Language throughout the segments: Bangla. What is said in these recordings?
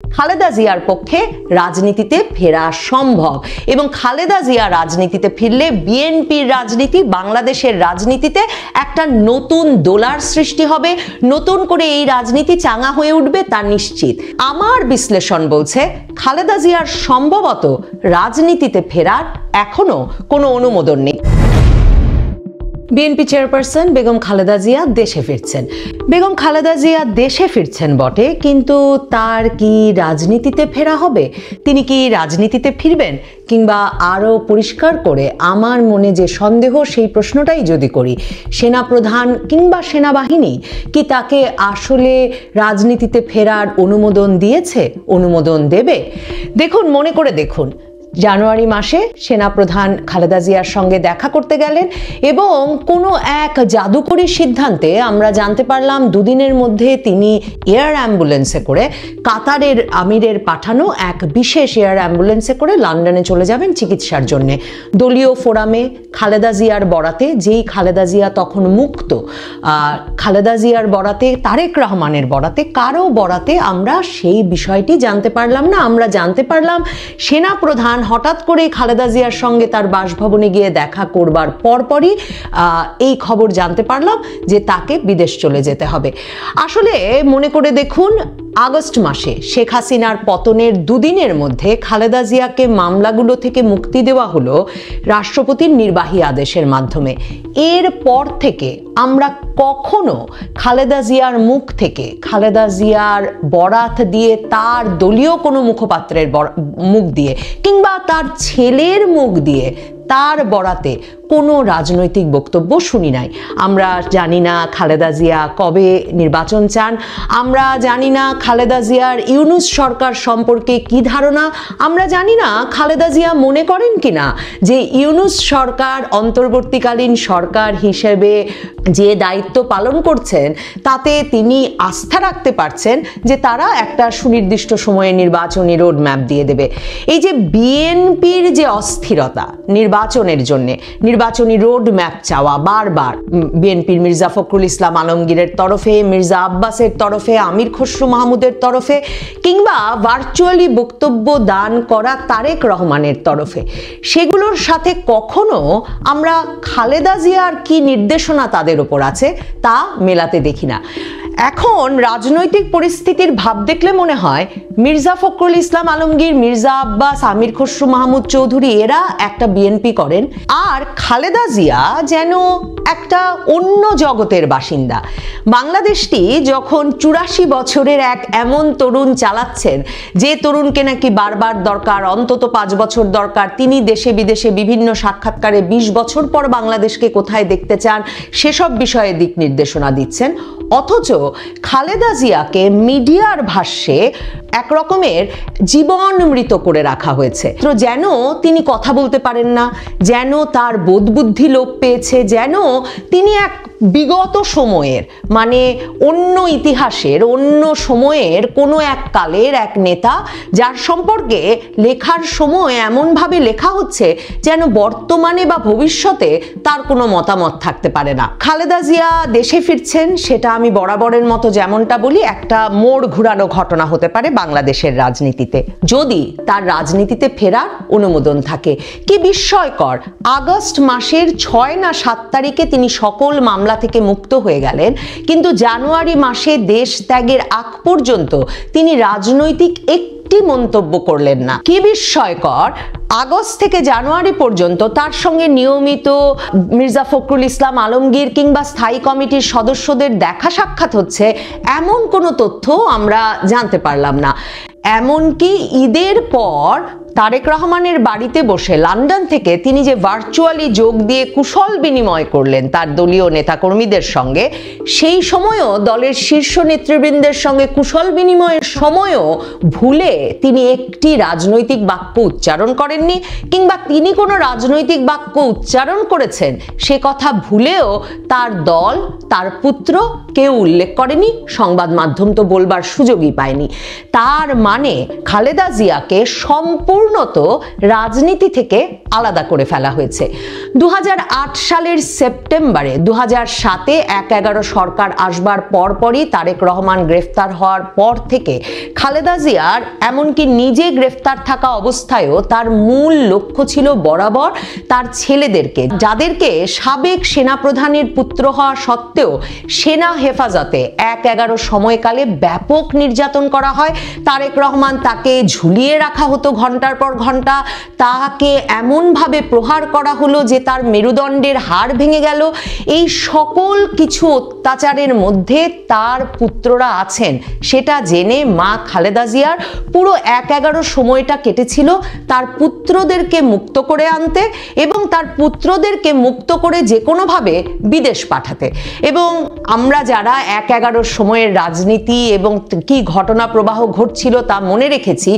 খালেদা জিয়ার পক্ষে রাজনীতিতে ফেরা সম্ভব এবং খালেদা জিয়া রাজনীতিতে ফিরলে বিএনপির রাজনীতি, বাংলাদেশের রাজনীতিতে একটা নতুন দোলার সৃষ্টি হবে, নতুন করে এই রাজনীতি চাঙা হয়ে উঠবে তা নিশ্চিত। আমার বিশ্লেষণ বলছে খালেদা জিয়ার সম্ভবত রাজনীতিতে ফেরার এখনো কোনো অনুমোদন নেই। বিএনপি চেয়ারপারসন বেগম খালেদা জিয়া দেশে ফিরছেন। বেগম খালেদা জিয়া দেশে ফিরছেন বটে, কিন্তু তার কি রাজনীতিতে ফেরা হবে? তিনি কি রাজনীতিতে ফিরবেন? কিংবা আরও পরিষ্কার করে আমার মনে যে সন্দেহ, সেই প্রশ্নটাই যদি করি, সেনাপ্রধান কিংবা সেনাবাহিনী কি তাকে আসলে রাজনীতিতে ফেরার অনুমোদন দিয়েছে, অনুমোদন দেবে? দেখুন, মনে করে দেখুন, জানুয়ারি মাসে সেনাপ্রধান খালেদা জিয়ার সঙ্গে দেখা করতে গেলেন এবং কোনো এক জাদুকরী সিদ্ধান্তে আমরা জানতে পারলাম দুদিনের মধ্যে তিনি এয়ার অ্যাম্বুলেন্সে করে, কাতারের আমিরের পাঠানো এক বিশেষ এয়ার অ্যাম্বুলেন্সে করে লন্ডনে চলে যাবেন চিকিৎসার জন্যে। দলীয় ফোরামে খালেদা জিয়ার বরাতে, যেই খালেদা জিয়া তখন মুক্ত, খালেদা জিয়ার বরাতে, তারেক রহমানের বরাতে, কারো বরাতে আমরা সেই বিষয়টি জানতে পারলাম না। আমরা জানতে পারলাম সেনাপ্রধান হঠাৎ করে খালেদা জিয়ার সঙ্গে তার বাসভবনে গিয়ে দেখা করবার পরপরই এই খবর জানতে পারলাম যে তাকে বিদেশ চলে যেতে হবে। আসলে মনে করে দেখুন, আগস্ট মাসে শেখ হাসিনার পতনের দুদিনের মধ্যে খালেদা জিয়াকে মামলাগুলো থেকে মুক্তি দেওয়া হলো রাষ্ট্রপতির নির্বাহী আদেশের মাধ্যমে। এরপর থেকে আমরা কখনো খালেদা জিয়ার মুখ থেকে, খালেদা জিয়ার বরাত দিয়ে, তার দলীয় কোনো মুখপাত্রের মুখ দিয়ে কিংবা তার ছেলের মুখ দিয়ে তার বরাতে কোনো রাজনৈতিক বক্তব্য শুনি নাই। আমরা জানি না খালেদা জিয়া কবে নির্বাচন চান, আমরা জানি না খালেদা জিয়ার ইউনূস সরকার সম্পর্কে কি ধারণা, আমরা জানি না খালেদা জিয়া মনে করেন কিনা যে ইউনূস সরকার অন্তর্বর্তীকালীন সরকার হিসেবে যে দায়িত্ব পালন করছেন তাতে তিনি আস্থা রাখতে পারছেন যে তারা একটা সুনির্দিষ্ট সময়ে নির্বাচনী রোড ম্যাপ দিয়ে দেবে। এই যে বিএনপির যে অস্থিরতা নির্বাচনের জন্যে, নির্বাচনী রোড ম্যাপ চাওয়া বারবার বিএনপির মির্জা ফখরুল ইসলাম আলমগীরের তরফে, মির্জা আব্বাসের তরফে, আমির খসরু মাহমুদের তরফে, কিংবা ভার্চুয়ালি বক্তব্য দান করা তারেক রহমানের তরফে, সেগুলোর সাথে কখনো আমরা খালেদা জিয়ার কি নির্দেশনা তাদের ওপর আছে তা মেলাতে দেখি না। এখন রাজনৈতিক পরিস্থিতির ভাব দেখলে মনে হয় মির্জা ফখরুল ইসলাম আলমগীর, মির্জা আব্বাস, আমির খসরু মাহমুদ চৌধুরী এরা একটা বিএনপি করেন, আর খালেদা জিয়া যেন একটা অন্য জগতের বাসিন্দা। বাংলাদেশটি যখন 84 বছরের এক এমন তরুণ চালাচ্ছেন, যে তরুণকে নাকি বারবার দরকার, অন্তত 5 বছর দরকার, তিনি দেশে বিদেশে বিভিন্ন সাক্ষাৎকারে 20 বছর পর বাংলাদেশকে কোথায় দেখতে চান সেসব বিষয়ে দিক নির্দেশনা দিচ্ছেন, অথচ খালেদা জিয়াকে মিডিয়ার ভাষ্যে এক রকমের জীবন মৃত করে রাখা হয়েছে। তো যেন তিনি কথা বলতে পারেন না, যেন তার বোধবুদ্ধি লোপ পেয়েছে, যেন তিনি এক বিগত সময়ের, মানে অন্য ইতিহাসের, অন্য সময়ের কোনো এক কালের এক নেতা, যার সম্পর্কে লেখার সময় এমনভাবে লেখা হচ্ছে যেন বর্তমানে বা ভবিষ্যতে তার কোনো মতামত থাকতে পারে না। খালেদা জিয়া দেশে ফিরছেন, সেটা আমি বরাবরের মতো যেমনটা বলি, একটা মোড় ঘুরানো ঘটনা হতে পারে বাংলাদেশের রাজনীতিতে, যদি তার রাজনীতিতে ফেরার অনুমোদন থাকে। কি বিস্ময়কর, আগস্ট মাসের 6 না 7 তারিখে তিনি সকল মামলা থেকে মুক্ত হয়ে গেলেন, কিন্তু জানুয়ারি মাসে দেশ ত্যাগের আগ পর্যন্ত তিনি রাজনৈতিক একটি মন্তব্য করলেন না। কি বিস্ময়কর, আগস্ট থেকে জানুয়ারি পর্যন্ত তার সঙ্গে নিয়মিত মির্জা ফখরুল ইসলাম আলমগীর কিংবা স্থায়ী কমিটির সদস্যদের দেখা সাক্ষাৎ হচ্ছে, এমন কোনো তথ্য আমরা জানতে পারলাম না। এমনকি ঈদের পর তারেক রহমানের বাড়িতে বসে লন্ডন থেকে তিনি যে ভার্চুয়ালি যোগ দিয়ে কুশল বিনিময় করলেন তার দলীয় নেতাকর্মীদের সঙ্গে, সেই সময়ও দলের শীর্ষ নেতৃবৃন্দের সঙ্গে কুশল বিনিময়ের সময়ও ভুলে তিনি একটি রাজনৈতিক বাক্য উচ্চারণ করেননি, কিংবা তিনি কোনো রাজনৈতিক বাক্য উচ্চারণ করেছেন সে কথা ভুলেও তার দল, তার পুত্র কেউ উল্লেখ করেনি, সংবাদ মাধ্যম তো বলবার সুযোগই পায়নি। তার মানে খালেদা জিয়াকে সম্পূর্ণ সম্পূর্ণত রাজনীতি থেকে আলাদা করে ফেলা হয়েছে। 2008 সালের সেপ্টেম্বরে 2007-এ 1/11 সরকার আসবার পরপরই তারেক রহমান গ্রেফতার হওয়ার পর থেকে খালেদা জিয়ার এমনকি নিজে গ্রেফতার থাকা অবস্থায়ও তার মূল লক্ষ্য ছিল বরাবর তার ছেলেদেরকে, যাদেরকে সাবেক সেনাপ্রধানের পুত্র হওয়া সত্ত্বেও সেনা হেফাজতে 1/11 সময়কালে ব্যাপক নির্যাতন করা হয়। তারেক রহমান তাকে ঝুলিয়ে রাখা হতো ঘন্টার পর ঘন্টা, তাকে এমনভাবে প্রহার করা হলো যে তার মেরুদণ্ডের হাড় ভেঙে গেল। এই সকল কিছু অত্যাচারের মধ্যে তার পুত্ররা আছেন সেটা জেনে মা খালেদা জিয়ার পুরো 1/11 সময়টা কেটেছিল তার পুত্রদেরকে মুক্ত করে আনতে এবং তার পুত্রদেরকে মুক্ত করে যে কোনোভাবে বিদেশ পাঠাতে। এবং আমরা যারা 1/11 সময়ের রাজনীতি এবং কি ঘটনা প্রবাহ ঘটছিল তা মনে রেখেছি,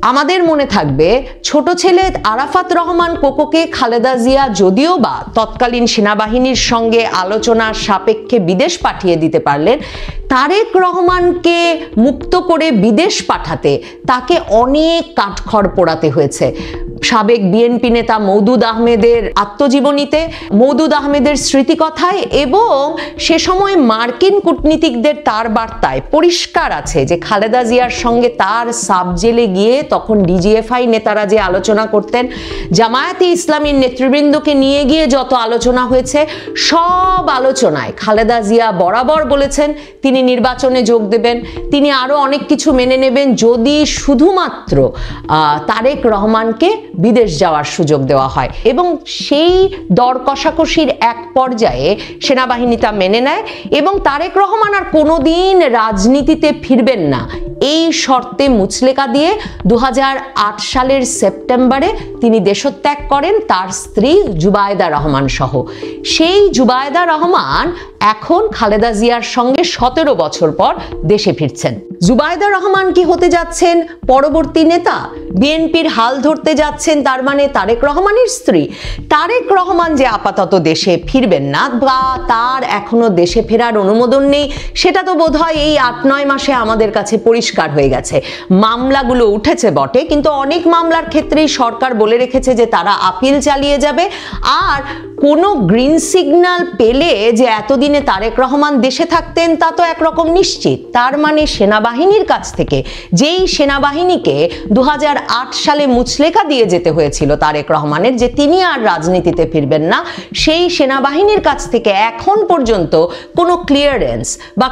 আমাদের মনে থাকবে ছোট ছেলে আরাফাত রহমান কোকোকে খালেদা জিয়া যদিও বা তৎকালীন সেনাবাহিনীর সঙ্গে আলোচনার সাপেক্ষে বিদেশ পাঠিয়ে দিতে পারলেন, তারেক রহমানকে মুক্ত করে বিদেশ পাঠাতে তাকে অনেক কাঠখড় পোড়াতে হয়েছে। সাবেক বিএনপি নেতা মওদুদ আহমেদের আত্মজীবনীতে, মওদুদ আহমেদের স্মৃতিকথায় এবং সে সময় মার্কিন কূটনীতিকদের তার বার্তায় পরিষ্কার আছে যে খালেদা জিয়ার সঙ্গে তার সাব জেলে গিয়ে তখন ডিজিএফআই নেতারা যে আলোচনা করতেন, জামায়াতে ইসলামীর নেতৃবৃন্দকে নিয়ে গিয়ে যত আলোচনা হয়েছে সব আলোচনায় খালেদা জিয়া বরাবর বলেছেন তিনি নির্বাচনে যোগ দেবেন, তিনি আরো অনেক কিছু মেনে নেবেন যদি শুধুমাত্র তারেক রহমানকে বিদেশ যাওয়ার সুযোগ দেওয়া হয়। এবং সেই দর কষাকষির এক পর্যায়ে সেনাবাহিনী তা মেনে নেয় এবং তারেক রহমান আর কোনোদিন রাজনীতিতে ফিরবেন না এই শর্তে মুচলেকা দিয়ে 2008 সালের সেপ্টেম্বরে তিনি দেশত্যাগ করেন তার স্ত্রী জুবায়দা রহমান সহ। সেই জুবায়দা রহমান এখন খালেদা জিয়ার সঙ্গে 17 বছর পর দেশে ফিরছেন। জুবায়দা রহমান কি হতে যাচ্ছেন পরবর্তী নেতা? বিএনপির হাল ধরতে যাচ্ছেন তার মানে তারেক রহমানের স্ত্রী? তারেক রহমান যে আপাতত দেশে ফিরবেন না বা তার এখনো দেশে ফেরার অনুমোদন নেই সেটা তো বোধহয় এই 8-9 মাসে আমাদের কাছে পরিষ্কার হয়ে গেছে। মামলাগুলো উঠেছে বটে, কিন্তু অনেক মামলার ক্ষেত্রেই সরকার বলে রেখেছে যে তারা আপিল চালিয়ে যাবে। আর কোনো গ্রিন সিগন্যাল পেলে যে এতদিনে তারেক রহমান দেশে থাকতেন তা তো একরকম নিশ্চিত। তার মানে সেনাবাহিনীর কাছ থেকে, যেই সেনাবাহিনীকে 2008 সালে মুচলেকা দিয়ে যেতে হয়েছিল তারেক রহমানের যে তিনি আর রাজনীতিতে ফিরবেন না, সেই সেনাবাহিনীর কাছ থেকে এখন পর্যন্ত কোনো ক্লিয়ারেন্স বা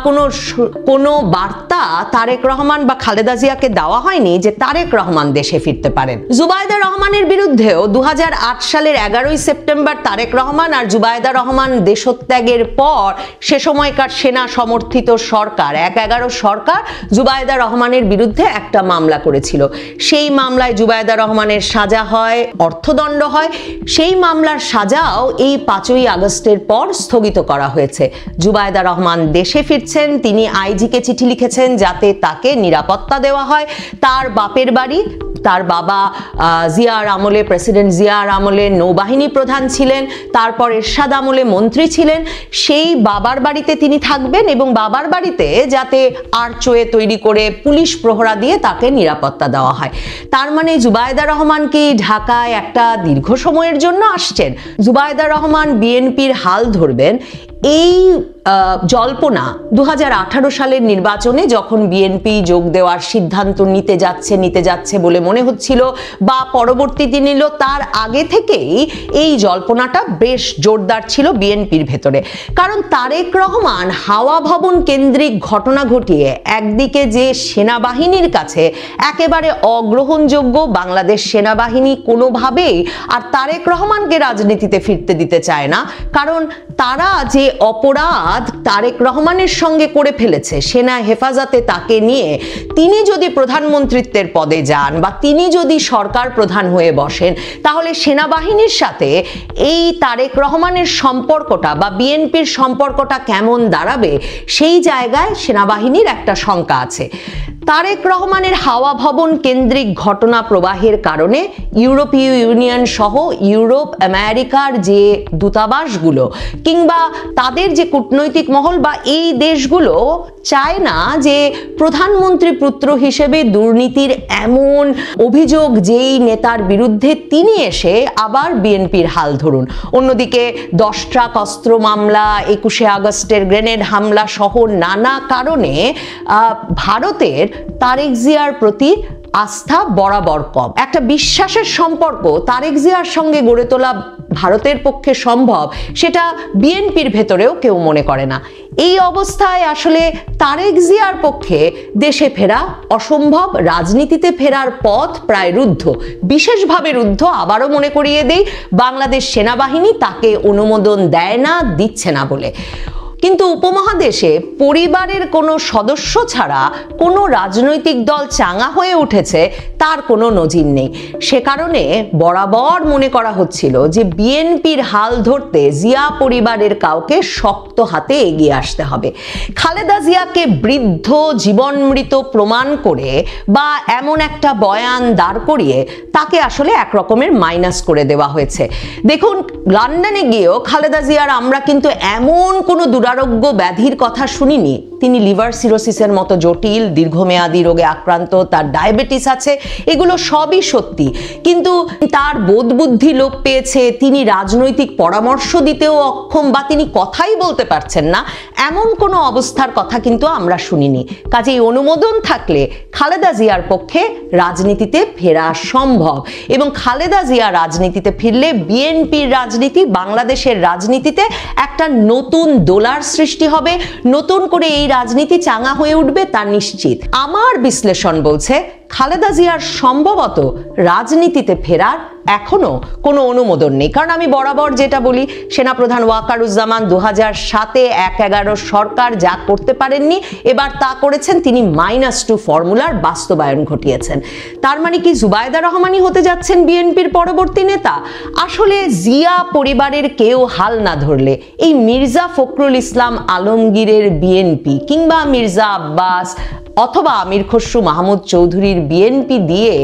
কোনো বার্তা তারেক রহমান বা খালেদা জিয়াকে দেওয়া হয়নি যে তারেক রহমান দেশে ফিরতে পারেন। জুবায়দা রহমানের বিরুদ্ধেও 2008 সালের 11ই সেপ্টেম্বর তারেক রহমান আর জুবায়দা রহমান দেশত্যাগের পর সে সময়কার সেনা সমর্থিত সরকার 1/11 সরকার জুবায়দা রহমানের বিরুদ্ধে একটা মামলা করেছিল। সেই মামলায় জুবায়দা রহমানের সাজা হয়, অর্থদণ্ড হয়। সেই মামলার সাজাও এই 5ই আগস্টের পর স্থগিত করা হয়েছে। জুবায়দা রহমান দেশে ফিরছেন, তিনি আইজিকে চিঠি লিখেছেন যাতে তাকে নিরাপত্তা দেওয়া হয়। তার বাপের বাড়ি, তার বাবা জিয়ার আমলে, প্রেসিডেন্ট জিয়ার আমলে নৌবাহিনী প্রধান ছিলেন, তারপর এরশাদ আমলে মন্ত্রী ছিলেন, সেই বাবার বাড়িতে তিনি থাকবেন এবং বাবার বাড়িতে যাতে আর্চওয়ে তৈরি করে পুলিশ প্রহরা দিয়ে তাকে নিরাপত্তা দেওয়া হয়। তার মানে জুবায়দা রহমান কি ঢাকায় একটা দীর্ঘ সময়ের জন্য আসছেন? জুবায়দা রহমান বিএনপির হাল ধরবেন এই জল্পনা 2018 সালের নির্বাচনে যখন বিএনপি যোগ দেওয়ার সিদ্ধান্ত নিতে যাচ্ছে বলে মনে হচ্ছিল বা পরবর্তীতে নিল, তার আগে থেকেই এই জল্পনাটা বেশ জোরদার ছিল বিএনপির ভেতরে। কারণ তারেক রহমান হাওয়া ভবন কেন্দ্রিক ঘটনা ঘটিয়ে একদিকে যে সেনাবাহিনীর কাছে একেবারে অগ্রহণযোগ্য, বাংলাদেশ সেনাবাহিনী কোনোভাবেই আর তারেক রহমানকে রাজনীতিতে ফিরতে দিতে চায় না, কারণ তারা যে অপরাধ তারেক রহমানের সঙ্গে করে ফেলেছে সেনা হেফাজতে তাকে নিয়ে, তিনি যদি প্রধানমন্ত্রীত্বের পদে যান বা তিনি যদি সরকার প্রধান হয়ে বসেন তাহলে সেনাবাহিনীর সাথে এই তারেক রহমানের সম্পর্কটা বা বিএনপির সম্পর্কটা কেমন দাঁড়াবে সেই জায়গায় সেনাবাহিনীর একটা শঙ্কা আছে। তারেক রহমানের হাওয়া ভবন কেন্দ্রিক ঘটনা প্রবাহের কারণে ইউরোপীয় ইউনিয়ন সহ ইউরোপ আমেরিকার যে দূতাবাসগুলো কিংবা তাদের যে কূটনৈতিক মহল বা এই দেশগুলো চায় না যে প্রধানমন্ত্রী পুত্র হিসেবে দুর্নীতির এমন অভিযোগ যেই নেতার বিরুদ্ধে তিনি এসে আবার বিএনপির হাল ধরুন। অন্যদিকে 10 ট্রাক অস্ত্র মামলা, 21শে আগস্টের গ্রেনেড হামলা সহ নানা কারণে ভারতের তারেক জিয়ার প্রতি আস্থা বরাবর কম। একটা বিশ্বাসের সম্পর্ক তারেক জিয়ার সঙ্গে গড়ে তোলা ভারতের পক্ষে সম্ভব, সেটা বিএনপির ভেতরেও কেউ মনে করে না। এই অবস্থায় আসলে তারেক জিয়ার পক্ষে দেশে ফেরা অসম্ভব, রাজনীতিতে ফেরার পথ প্রায় রুদ্ধ, বিশেষভাবে রুদ্ধ। আবারও মনে করিয়ে দেই, বাংলাদেশ সেনাবাহিনী তাকে অনুমোদন দেয় না, দিচ্ছে না বলে। কিন্তু উপমহাদেশে পরিবারের কোনো সদস্য ছাড়া কোনো রাজনৈতিক দল চাঙা হয়ে উঠেছে তার কোনো নজির নেই। সে কারণে বরাবর মনে করা হচ্ছিল যে বিএনপির হাল ধরতে জিয়া পরিবারের কাউকে শক্ত হাতে এগিয়ে আসতে হবে। খালেদা জিয়াকে বৃদ্ধ জীবনমৃত প্রমাণ করে বা এমন একটা বয়ান দাঁড় করিয়ে তাকে আসলে একরকমের মাইনাস করে দেওয়া হয়েছে। দেখুন, লন্ডনে গিয়েও খালেদা জিয়ার আমরা কিন্তু এমন কোনো দুরারোগ্য ব্যাধির কথা শুনিনি। তিনি লিভার সিরোসিসের মতো জটিল দীর্ঘমেয়াদী রোগে আক্রান্ত, তার ডায়াবেটিস আছে, এগুলো সবই সত্যি। কিন্তু তার বোধ বুদ্ধি লোপ পেয়েছে, তিনি রাজনৈতিক পরামর্শ দিতেও অক্ষম বা তিনি কথাই বলতে পারছেন না, এমন কোনো অবস্থার কথা কিন্তু আমরা শুনিনি। কাজেই অনুমোদন থাকলে খালেদা জিয়ার পক্ষে রাজনীতিতে ফেরা সম্ভব এবং খালেদা জিয়া রাজনীতিতে ফিরলে বিএনপির রাজনীতি, বাংলাদেশের রাজনীতিতে একটা নতুন দোলার সৃষ্টি হবে, নতুন করে এই রাজনীতি চাঙা হয়ে উঠবে তা নিশ্চিত। আমার বিশ্লেষণ বলছে খালেদা জিয়ার সম্ভবত রাজনীতিতে ফেরার এখনো কোনো অনুমোদন নেই। কারণ আমি বরাবর যেটা বলি, সেনাপ্রধান ওয়াকারুজ্জামান 2007-এ 1-11 সরকার যা করতে পারেননি এবার তা করেছেন, তিনি -2 ফর্মুলার বাস্তবায়ন ঘটিয়েছেন। তার মানে কি জুবাইদা রহমানই হতে যাচ্ছেন বিএনপির পরবর্তী নেতা? আসলে জিয়া পরিবারের কেউ হাল না ধরলে এই মির্জা ফখরুল ইসলাম আলমগীরের বিএনপি কিংবা মির্জা আব্বাস অথবা আমির খসরু মাহমুদ চৌধুরীর বিএনপি দিয়ে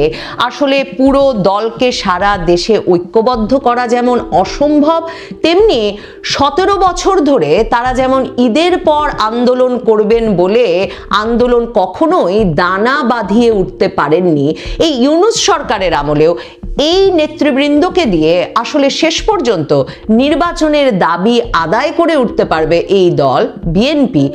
আসলে পুরো দলকে সারা দেশে ঐক্যবদ্ধ করা যেমন অসম্ভব, তেমনি 17 বছর ধরে তারা যেমন ঈদের পর আন্দোলন করবেন বলে আন্দোলন কখনোই দানা বাঁধিয়ে উঠতে পারেননি, এই ইউনূস সরকারের আমলেও এই নেতৃবৃন্দকে দিয়ে আসলে শেষ পর্যন্ত নির্বাচনের দাবি আদায় করে উঠতে পারবে এই দল বিএনপি।